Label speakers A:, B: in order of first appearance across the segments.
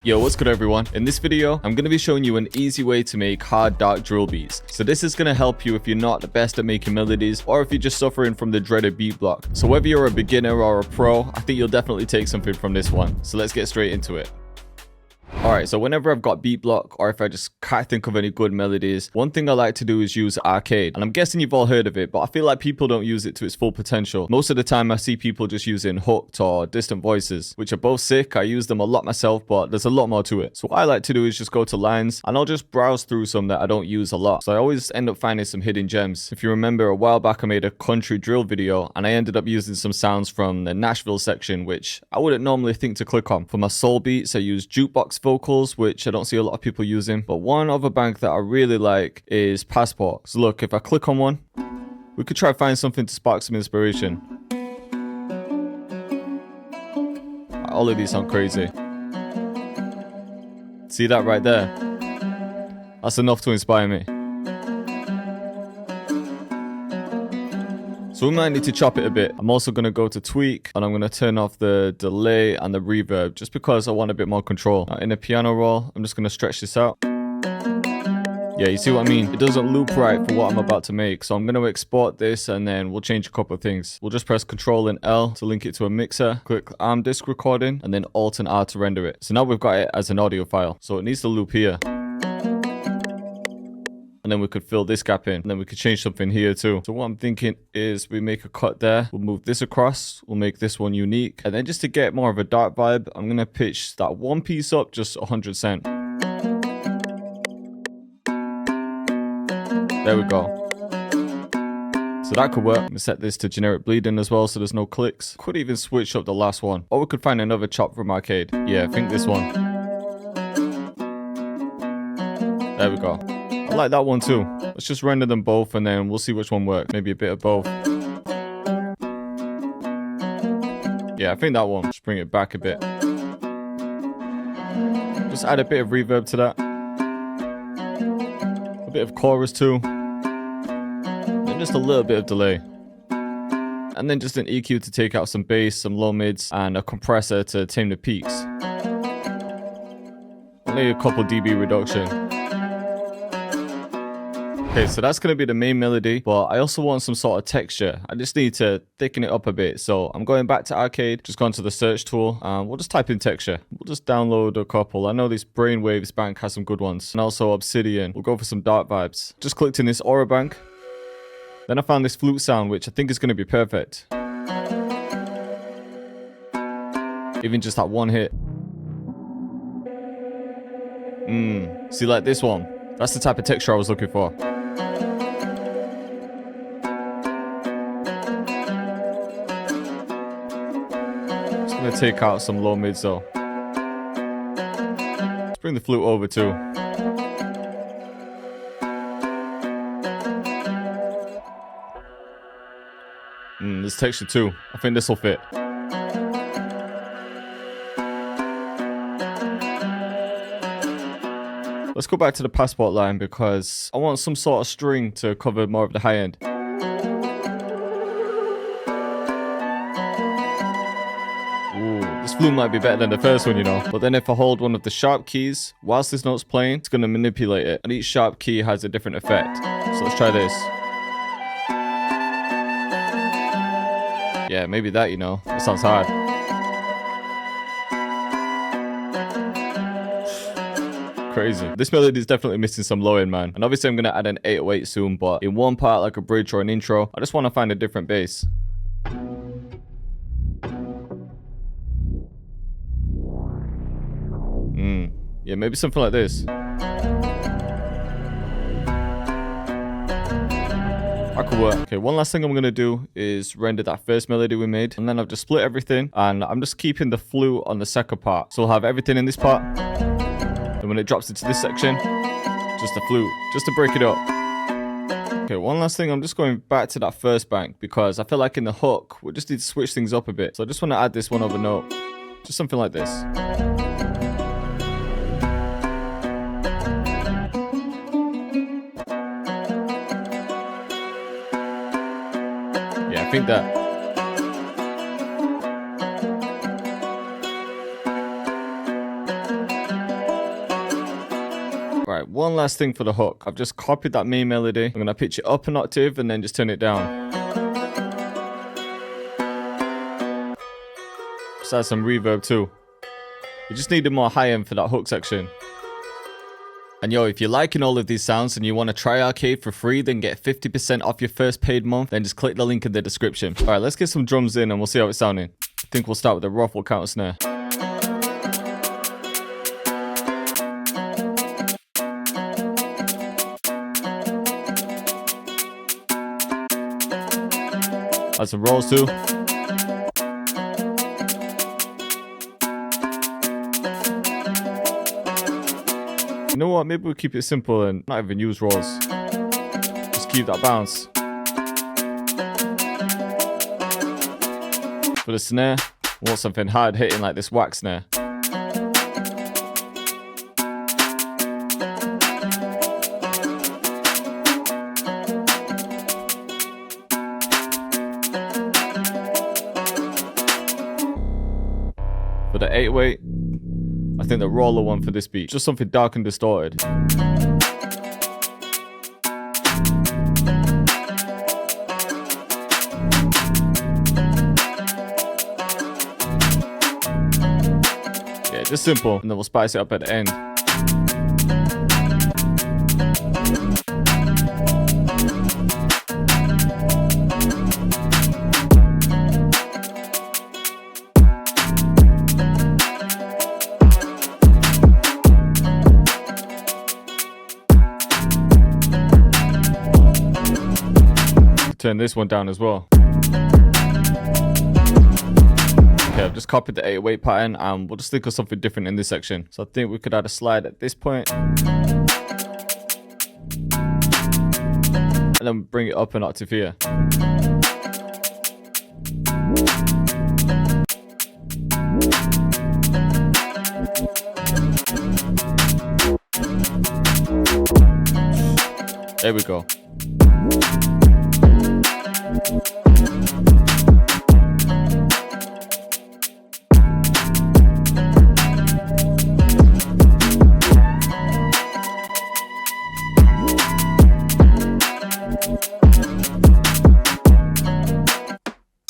A: Yo, what's good everyone? In this video, I'm going to be showing you an easy way to make hard dark drill beats. So this is going to help you if you're not the best at making melodies or if you're just suffering from the dreaded beat block. So whether you're a beginner or a pro, I think you'll definitely take something from this one. So let's get straight into it. Alright, so whenever I've got beat block or if I just can't think of any good melodies, one thing I like to do is use arcade. And I'm guessing you've all heard of it, but I feel like people don't use it to its full potential. Most of the time I see people just using hooked or distant voices, which are both sick. I use them a lot myself, but there's a lot more to it. So what I like to do is just go to lines and I'll just browse through some that I don't use a lot. So I always end up finding some hidden gems. If you remember, a while back I made a country drill video and I ended up using some sounds from the Nashville section, which I wouldn't normally think to click on. For my soul beats, I use jukebox vocals, which I don't see a lot of people using. But one other bank that I really like is Passport. So look, if I click on one, we could try to find something to spark some inspiration. All of these sound crazy. See that right there? That's enough to inspire me. So we might need to chop it a bit. I'm also going to go to tweak and I'm going to turn off the delay and the reverb just because I want a bit more control. Now, in the piano roll, I'm just going to stretch this out. Yeah, you see what I mean? It doesn't loop right for what I'm about to make. So I'm going to export this and then we'll change a couple of things. We'll just press Ctrl and L to link it to a mixer. Click ARM disk recording and then Alt and R to render it. So now we've got it as an audio file. So it needs to loop here. And then we could fill this gap in. And then we could change something here too. So what I'm thinking is we make a cut there. We'll move this across. We'll make this one unique. And then just to get more of a dark vibe, I'm going to pitch that one piece up just 100 cent. There we go. So that could work. I'm going to set this to generic bleeding as well so there's no clicks. Could even switch up the last one. Or we could find another chop from arcade. Yeah, I think this one. There we go. I like that one too. Let's just render them both and then we'll see which one works. Maybe a bit of both. Yeah, I think that one. Just bring it back a bit. Just add a bit of reverb to that. A bit of chorus too. And just a little bit of delay. And then just an EQ to take out some bass, some low mids, and a compressor to tame the peaks. Only a couple dB reduction. Okay, so that's going to be the main melody, but I also want some sort of texture. I just need to thicken it up a bit. So I'm going back to arcade, just gone to the search tool, and we'll just type in texture. We'll just download a couple. I know this Brainwaves bank has some good ones, and also Obsidian. We'll go for some dark vibes. Just clicked in this Aura bank. Then I found this flute sound, which I think is going to be perfect. Even just that one hit. See, like this one. That's the type of texture I was looking for. Just gonna take out some low mids though. Let's bring the flute over too. There's texture too. I think this will fit. Let's go back to the Passport line because I want some sort of string to cover more of the high end. Ooh, this flute might be better than the first one, you know. But then if I hold one of the sharp keys, whilst this note's playing, it's going to manipulate it. And each sharp key has a different effect. So let's try this. Yeah, maybe that, you know. That sounds hard. Crazy. This melody is definitely missing some low end, man. And obviously I'm going to add an 808 soon, but in one part, like a bridge or an intro, I just want to find a different bass. Yeah, maybe something like this. That could work. Okay, one last thing I'm going to do is render that first melody we made. And then I've just split everything. And I'm just keeping the flute on the second part. So we'll have everything in this part. And when it drops into this section, just the flute. Just to break it up. Okay, one last thing. I'm just going back to that first bank. Because I feel like in the hook, we just need to switch things up a bit. So I just want to add this one other note. Just something like this. Yeah, I think that. Alright, one last thing for the hook. I've just copied that main melody. I'm gonna pitch it up an octave and then just turn it down. Just add some reverb too. You just needed more high end for that hook section. And yo, if you're liking all of these sounds and you want to try Arcade for free, then get 50% off your first paid month, then just click the link in the description. Alright, let's get some drums in and we'll see how it's sounding. I think we'll start with the ruffle counter snare. Add some rolls too. You know what, maybe we'll keep it simple and not even use rolls. Just keep that bounce. For the snare, we want something hard hitting like this whack snare. For the 808, I think the roller one for this beat, just something dark and distorted. Yeah, just simple, and then we'll spice it up at the end. Turn this one down as well. Okay, I've just copied the 808 pattern and we'll just think of something different in this section. So I think we could add a slide at this point. And then bring it up an octave here. There we go.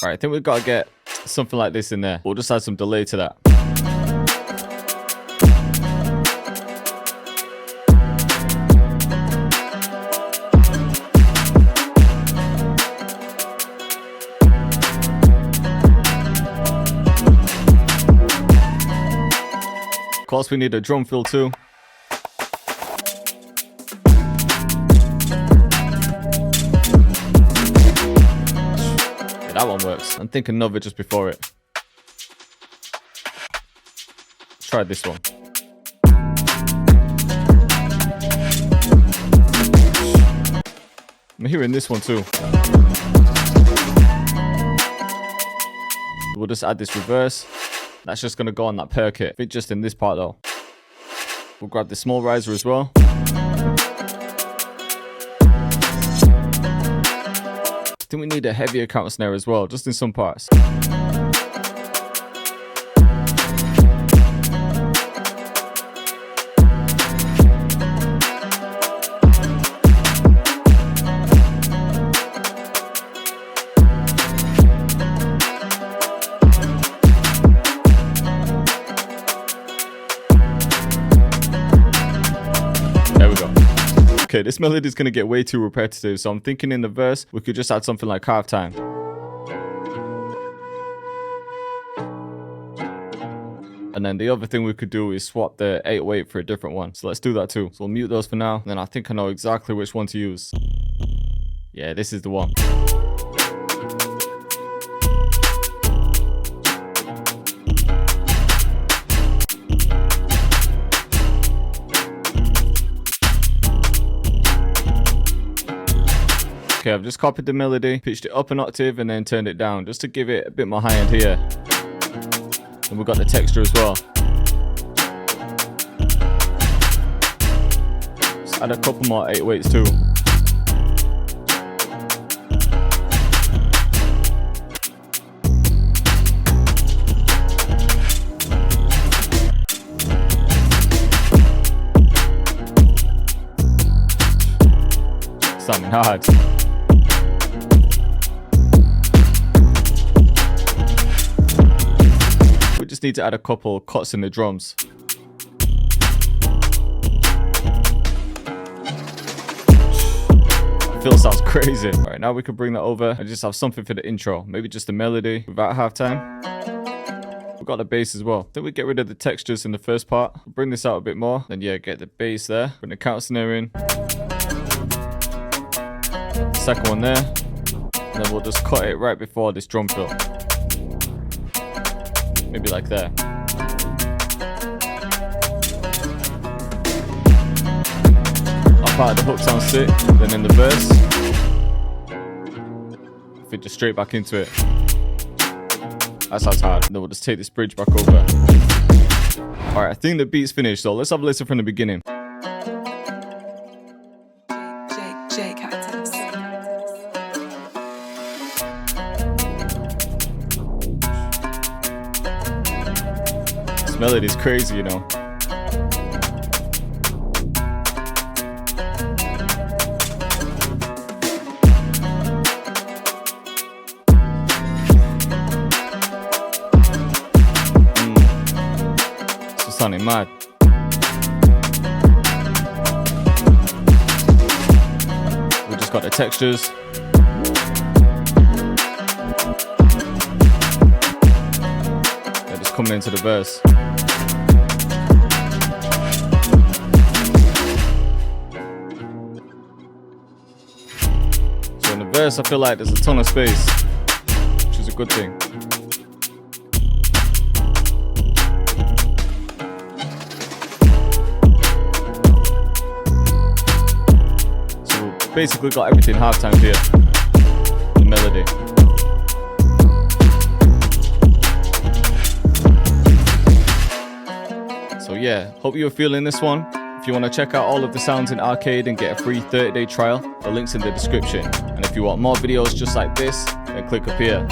A: Alright, I think we've got to get something like this in there. We'll just add some delay to that. Of course, we need a drum fill too. That one works. I'm thinking of it just before it. Try this one. I'm hearing this one too. We'll just add this reverse. That's just gonna go on that Perc kit. Fit just in this part though. We'll grab the small riser as well. I think we need a heavier counter snare as well, just in some parts. There we go. Okay, this melody is going to get way too repetitive, so I'm thinking in the verse, we could just add something like halftime. And then the other thing we could do is swap the 808 for a different one. So let's do that too. So we'll mute those for now. And then I think I know exactly which one to use. Yeah, this is the one. Okay, I've just copied the melody, pitched it up an octave, and then turned it down just to give it a bit more high end here. And we've got the texture as well. Let's add a couple more 808s too. Sounding hard. We just need to add a couple cuts in the drums. Feel sounds crazy. All right, now we can bring that over and just have something for the intro. Maybe just a melody without halftime. We've got the bass as well. Then we get rid of the textures in the first part. Bring this out a bit more. Then yeah, get the bass there. Bring the count snare in. Second one there. And then we'll just cut it right before this drum fill. Maybe like there. Part of the hook sounds sick, then in the verse, fit just straight back into it. That sounds hard. Then we'll just take this bridge back over. Alright, I think the beat's finished, so let's have a listen from the beginning. This melody's crazy, you know. Sounding mad. We just got the textures. They're just coming into the verse. So in the verse, I feel like there's a ton of space, which is a good thing. Basically got everything halftime here. The melody. So yeah, hope you're feeling this one. If you want to check out all of the sounds in Arcade and get a free 30-day trial, the link's in the description. And if you want more videos just like this, then click up here.